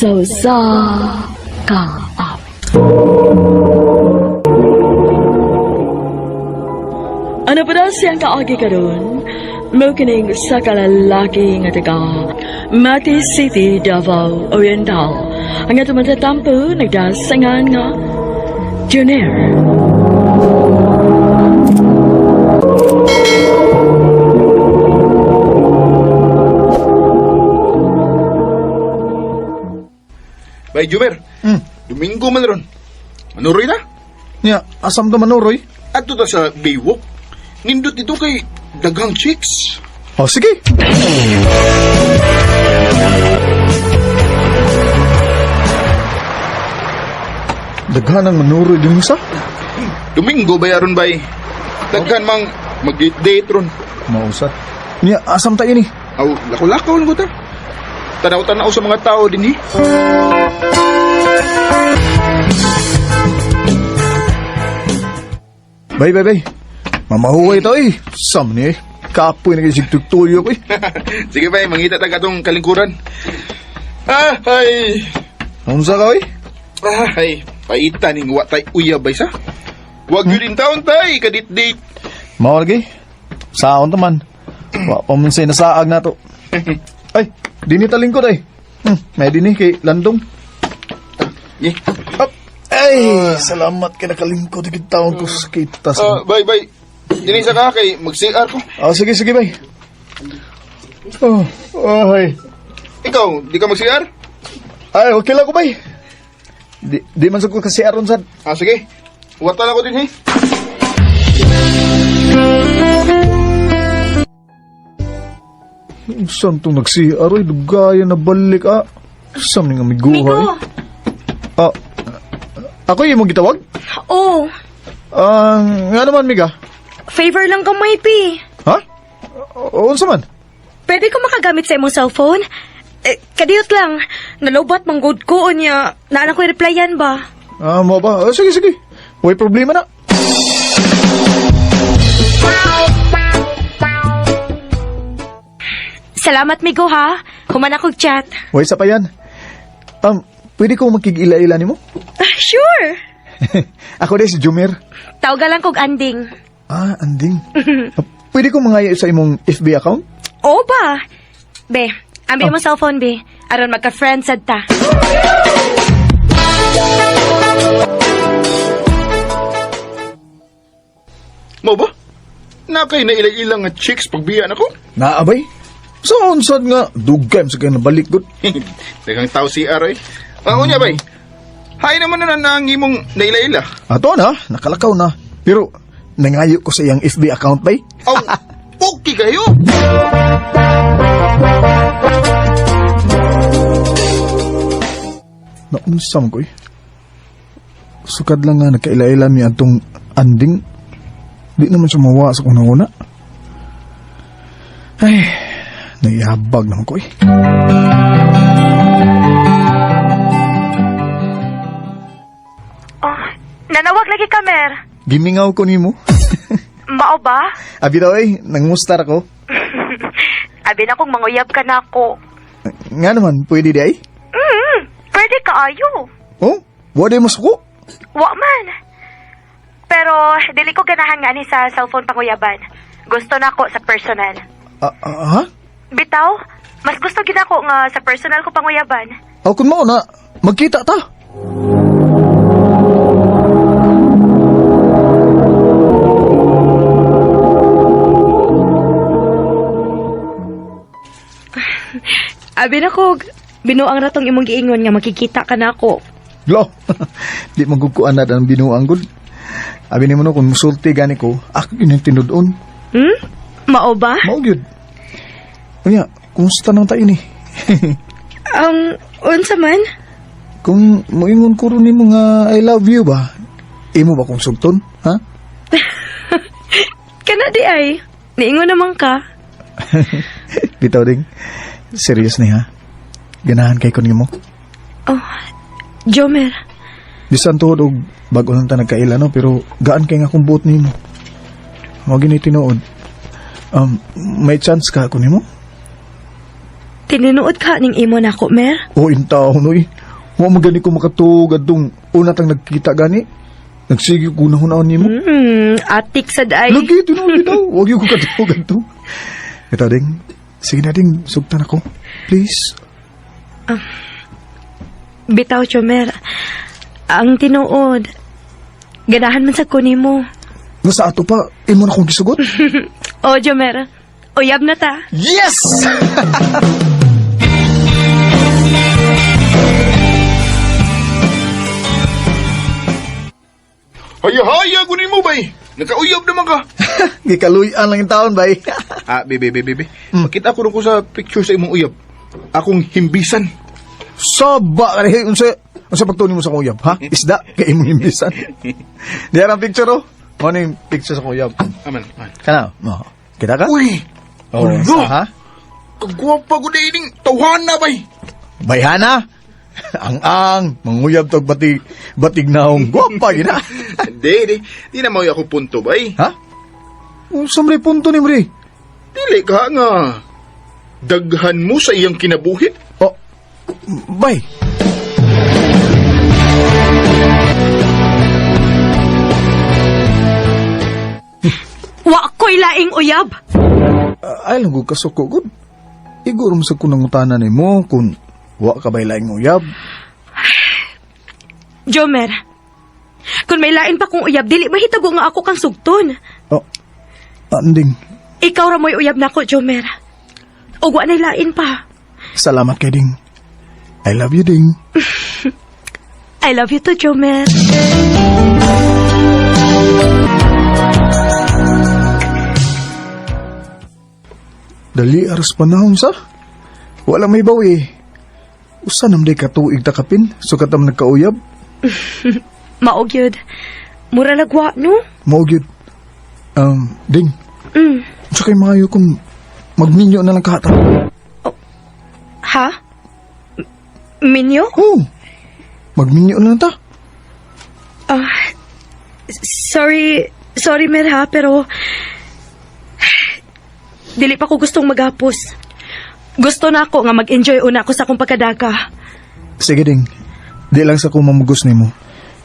So sa kaap. Ano pa daw siyang kaagi karon? Mokining sa kalalaki nga taga Mati City, Davao Oriental. Ang ato matatampo nagdasangan nga Junior. Bay, Jumer. Domingo man ron. Manuroy na? Nya, asam to manuroy? Ato ta sa Baywalk. Nindot dito kay daghang chicks. Oh, sige. Daghan ang manuroy din sa? Domingo bayaron bay. Daghan mang mag-date ron. Mausat. Nya, asam tayo ni? Aw, lakaw-lakaw lang ko ta. Tanaw-tanaw sa mga tao din eh. Bay. Mamahuway to eh. Sam ni eh. Kapoy na kayo sigtugtuyo ko eh. Sige bay, mangita taga tong kalingkuran. Ay. Unsa ka eh? Ay, paita ning wa tay uyab bay sa. Wag yun din taon tay, kadit-date. Mawag eh. Saon taman. Wa pa man say nasaag na to. Ay, dini talingkod ay. May dini kay Landong. Ye. Ay, salamat ka nakalingkod ikit taon ko sa kita sa... Bay. Dinisa ka kay mag-CR ko. Sige, bay. Ay. Ikaw, di ka mag-CR? Ay, okay lang ko, bay. Di man sa ko kasi aron sad. Sige. Wata lang ko din, eh. Saan itong nagsi-CR? Ay, dugaya na balik, Saan nga may guhay? Migo! Ako yung mong gitawag? Oh, Nga naman, Miga. favor lang kamay, Pi. Ha? Unsa man? Pwede ko makagamit sa imong cellphone? Kadiyot lang. Nalobat mang good ko niya. Naanak ko replyan ba? Mo ba? Sige. Huwag problema na. Salamat, Migo, ha? Human akong chat. Huwag isa pa yan. Pwede ko makikila-ila ni mo? Sure! Ako din si Jumer. Tawagan lang kog anding. Anding. Pwede ko mangaya sa imong FB account? Oo ba? Be, ambil mo cellphone, be. Aron magka-friends sad ta. Mo ba? Nakay na ilang-ilang nga chicks pagbiyan ako? Naabay? Saan sad nga? Dugay sa kaya nabalik good. Dagang tao CR, eh. Unya, bay. Hay naman na ang imong naila-ila. Ato na, nakalakaw na. Pero, nangayo ko sa iyang FB account, bay. Oh, okay kayo. Naunsam ko eh. Sukad lang nga nagkaila-ila mi atong anding. Di naman siya mawa sa kunang-una. Ay, naihabag naman ko eh. Oh, nanawag lagi ka, Mer. Gimingaw ko ni mo. Mao ba? Abi daw eh, nangumustar ako. Abi na kong manguyab ka na ako. Nga naman, pwede di ay? Pwede ka ayo. Oh, wala mo suko. Wa man. Pero, dili ko ganahan nga ni sa cellphone panguyaban. Gusto na ako sa personal. Ha? Bitaw, mas gusto gid ako nga sa personal ko panguyaban. Kung mo na, magkita ta. Abi na ko, binuang ratong imong giingon nga makikita ka na ako. Lo, di magkukuan na ang binuang gud. Abi ni mo no, kung musulti gani ko, ako yun yung tinudon. Mao ba? Mao gyud. Unya, kumusta nang tayo ni? Unsa man? Kung moingon ko rin mo nga I love you ba? Imo ba kung sugton? Ha? Kana di ay. Niingon naman ka. Bitaw ding. Serious ni ha? Ganahan kay kun mo? Oh, Jomer. Bisan tuhod og bago lang ta nagkaila no, pero gaan kay nga kung buot nimo. Mao gini tinuod. May chance ka kun mo? Tininuod ka ning imo na ko, Mer? O intaw, noy. Wa magani ko makatugad dong una tang nagkita gani. Nagsige ko na hunaon nimo. Atik sa day. Lagi, tinuloy daw. Huwag yung kukatugan to. Ito, Ding. Sige na, Ding. Sugtan ako. Please. Bitaw, Chomer. Ang tinuod. Ganahan man sa kunin mo. Nasa ato pa, imo na kong gisugot. O, Chomer. Uyab na ta. Yes! Haya-haya, kunin mo, bay. Nakauyab naman ka. Gikaluyan lang yung taon, bay. Bebe. Makita ko rin ko sa picture sa imong uyab. Akong himbisan. Saba ka rin. Unsa pagtunin mo sa kuyab, ha? Isda, kay imong imbisan. Diyan ang picture, oh. Ano yung picture sa kuyab? Aman. Kana, oh. Kita ka? Uy! Oh, Ano? ha? Kagwapa ko na ining tawhana, bay. Bayhana? Ang manguyab tog batig naong gwapa gina. Hindi. Di na mauy ako punto, bay. Ha? Samre punto ni Mri. Dili ka nga. Daghan mo sa iyang kinabuhit. Oh, bay. Wa ko'y laing uyab. Ay lang gud kasuko gud. Iguro mo sa kunang utanan nimo kung wa ka bay laing uyab. Jomer, kung may lain pa kong uyab, dili mahitago nga ako kang sugton. Oh, anding. Ikaw ra mo'y uyab na ko, Jomer. O wa na'y lain pa. Salamat kay Ding. I love you, Ding. I love you too, Jomer. Dali aras panahon sa. Wala may bawi. Usa nam day katuig takapin sukat am nagkauyab. Maog yun. Mura lagwa, no? Mao gyud. Ding. Mm. Sa kay maayo kung magminyo na lang kahata. Ha? Minyo? Oh. Magminyo na lang ta. Sorry, Mer, ha, pero dili pa ko gustong maghapos. Gusto na ako nga mag-enjoy una ako sa akong pagkadaka. Sige Ding. Di lang sa kumamugos nimo.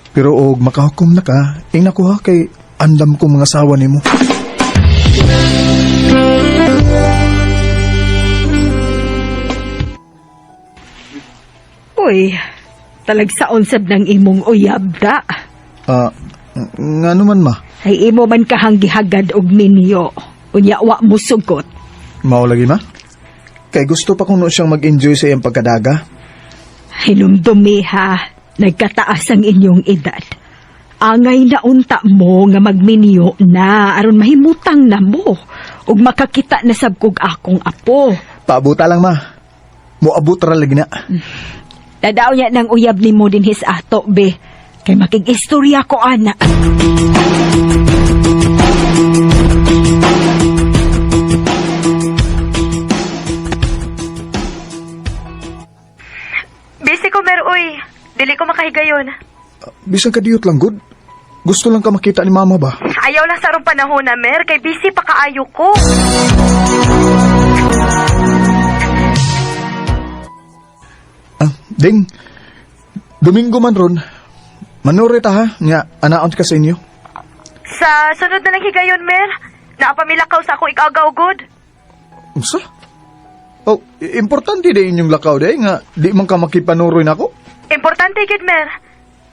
Pero og makahukom na ka, ing nakuha kay andam ko mga asawa nimo. Uy, talagsaon sab ng imong uyab da. Nga naman ma. Ay imo man kahanggihagad og minyo. Unya wa mo sugot. Mao lagi ma. Kay gusto pa kuno siyang mag-enjoy sa iyang pagkadaga. Hinumdumi ha, nagkataas ang inyong edad. Angay na unta mo nga magminyo na aron mahimutang na mo ug makakita na sab kog akong apo. Paabuta lang ma. Moabot ra lagi na. Tadaw niya ng uyab ni mo din his ato be. Kay makig-istorya ko ana. Busy ko, Mer, uy. Dili ko makahigayon. Bisan ka diyot lang good. Gusto lang ka makita ni mama ba? Ayaw lang sa rong panahon na, Mer, kay busy pa kaayo ko. Ding. Domingo man ron. Manuri ta ha, nga anaon ka sa inyo. Sa sunod na lang higayon, Mer. Naapamilakaw sa akong ikagaw, good. Unsa? Oh, importante din inyong lakaw day nga di man ka makipanuroy nako. Importante, good, Mer.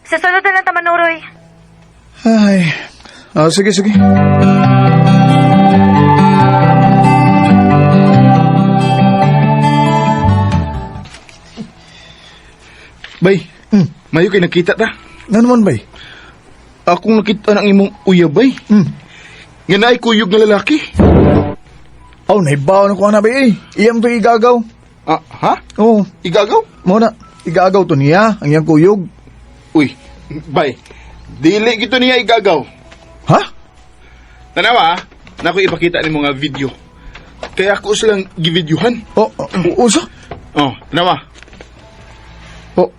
Sa sunod na lang tamanuroy. Ay. Sige. Bay, mayo kay nakita ta. Nga naman bay? Akong nakita ng imong uyab, bay. Nga naay kuyog nga lalaki. Oh, naibaw na ko na bay eh. Iyam to igagaw. Ha? Oh, Igagaw? mo na. Igagaw to niya, ang iyang kuyog. Uy, bay. Dili gito niya igagaw. Ha? Tanawa, na ako ipakita ni mga video. Kaya ako silang givideohan. Oh, usa? Oh, tanawa. Oh.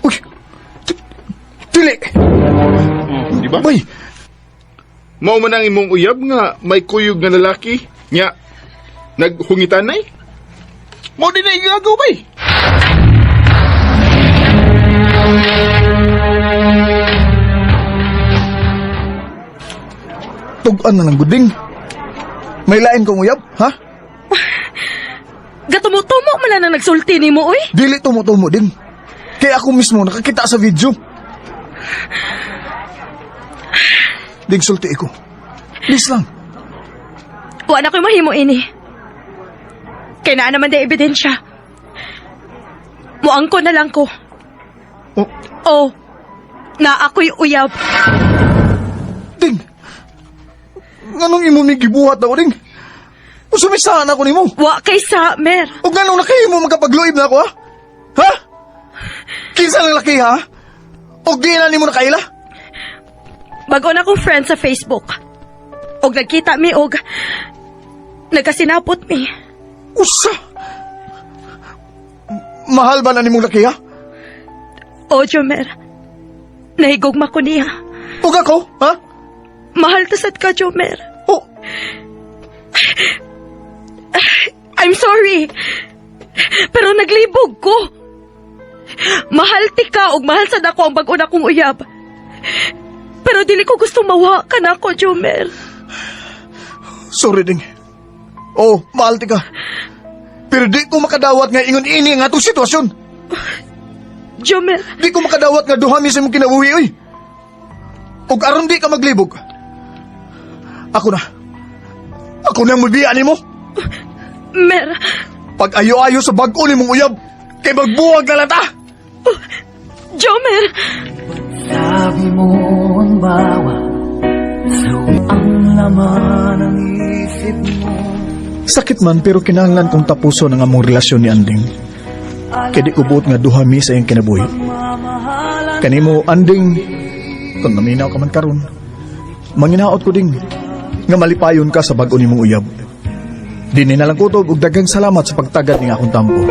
Uy. Dili. Oh, di ba? Bay. Mao man ang imong uyab nga may kuyog nga lalaki nya naghungitanay. Mo din na igagaw bay. Tugan na ng guding. May lain kong uyab, ha? Gatumo-tumo man na nagsulti ni mo, uy. Dili tumutumo din. Kaya ako mismo nakakita sa video. Dig sulti ko. Please lang. Wa na ko'y mahimo ini. Kaya naa naman da ebidensya. Muangko na lang ko. Oh, Oh, na ako'y uyab. Ding. Anong imo may gibuhat ako, Ding? Sumisahan ako nimo. Wa kay sa, Mer. O ganong laki mo magkapagluib na ako, ha? Ha? Kinsa ng laki, ha? O di na nimo nakaila? Bago na akong friend sa Facebook. Og nagkita mi og nagkasinapot mi. Usa? Mahal ba na nimong laki, ha? O, Jomer. Nahigugma ko niya. O ako, ha? Mahal tasad ka, Jomer. O, I'm sorry. Pero naglibog ko. Mahal ti ka og mahal sad ako ang bag-o na kong uyab. Pero dili ko gusto mawa ka na ako, Jomer. sorry, Ding. O, mahal ti ka. Pero di ko makadawat nga ingon ini nga itong sitwasyon. Jomer, Di ko makadawat nga duhami sa mong kinabuhi, oy. Ug aron di ka maglibog. Ako na. Ako na ang mabiyaan mo. Mer, Pag ayo-ayo sa bag-o ni mong uyab, kay magbuwag na lata. Jomer. Sabi mo ang bawat ang laman ng isip mo. Sakit man pero kinahanglan kong tapuso ng among relasyon ni Anding. Kaya di ko buot nga duhami sa iyong kinabuhi. Kanimo, Anding, kung naminaw ka man karon, manginaot ko ding nga malipayon ka sa bag-o ni mong uyab. Dini na lang kutob ug daghang salamat sa pagtagad ni akong tampo.